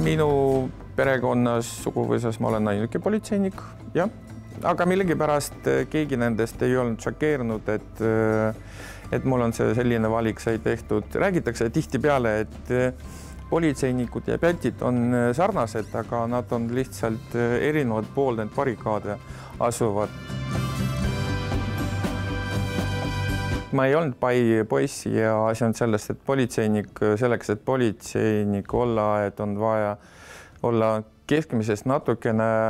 Minu perekonnas suguvõsas ma olen ainuke politseinik, jah. Aga millegipärast keegi nendest ei olnud šokeerinud, et mul on selline valik sai tehtud. Räägitakse tihtipeale, et politseinikud ja pätid on sarnased, aga nad on lihtsalt erinevad pool need barrikaade asuvad. Ma ei olnud poiss ja asi on sellest, et politseinik selleks, et politseinik olla, et on vaja olla keskmisest natukene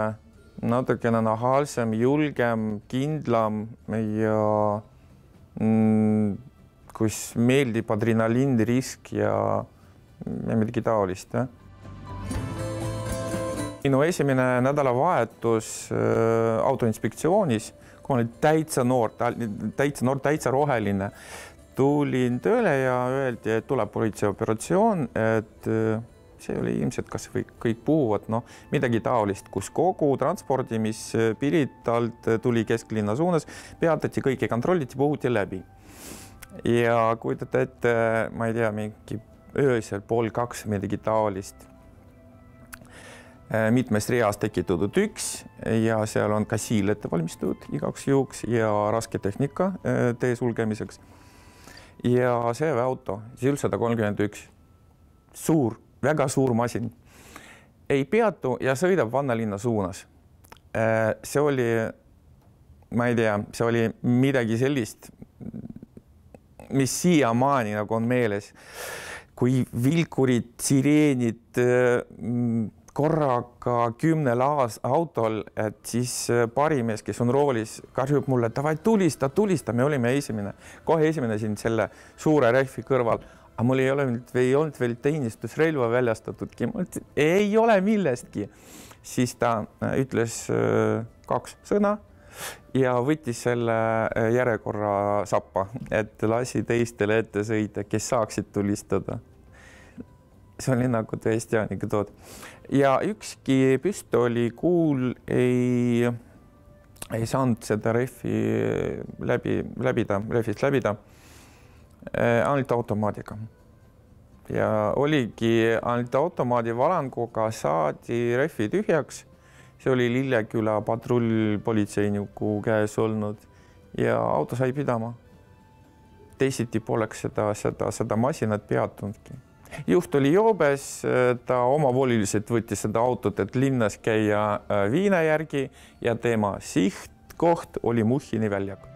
nahaalsem, julgem, kindlam ja kus meeldib adrenaliin, risk ja midagi taolist. Minu esimene nädalavahetus autoinspektsioonis, kui oli täitsa noor, täitsa roheline, tulin tööle ja öeldi, et tuleb politseioperatsioon, et see oli ilmselt, kas kõik puhuvad, midagi taolist, kus kogu transpordi, mis Piritalt tuli kesklinna suunas, peatati kõike, kontrolliti, puhuti läbi. Ja kujutate ette, ma ei tea, mingi öösel 1:30 midagi taolist. Mitmest reast tekitatud üks ja seal on kasiil ette valmistatud igaks juhuks ja raske tehnika tee sulgemiseks. Ja see auto, Žil 131, suur, väga suur masin, ei peatu ja sõidab Vannalinna suunas. See oli, ma ei tea, see oli midagi sellist, mis siiamaani nagu on meeles, kui vilkurid, sireenid, korraga 10 autol, et siis parimees, kes on roolis, karjub mulle, et davai, tulista, me olime esimene. Kohe esimene siin selle suure rehvi kõrval. Aga mul ei olnud veel teenistusrelva väljastatudki. Ei ole millestki. Siis ta ütles 2 sõna ja võttis selle järjekorra sappa, et lasi teistele ette sõita, kes saaksid tulistada. See oli nagu tõesti anekdoot. Ja ükski püstolikuul ei saanud seda rehvist läbida, ainult automaadiga. Ja oligi ainult automaadi valanguga saadi rehvi tühjaks. See oli Lilleküla patrullpolitseiniku käes olnud ja auto sai pidama. Teisiti poleks seda masinat peatunudki. Juht oli joobes, ta omavoliliselt võttis seda autot, et linnas käia viina järgi ja tema sihtkoht oli Muhhini väljak.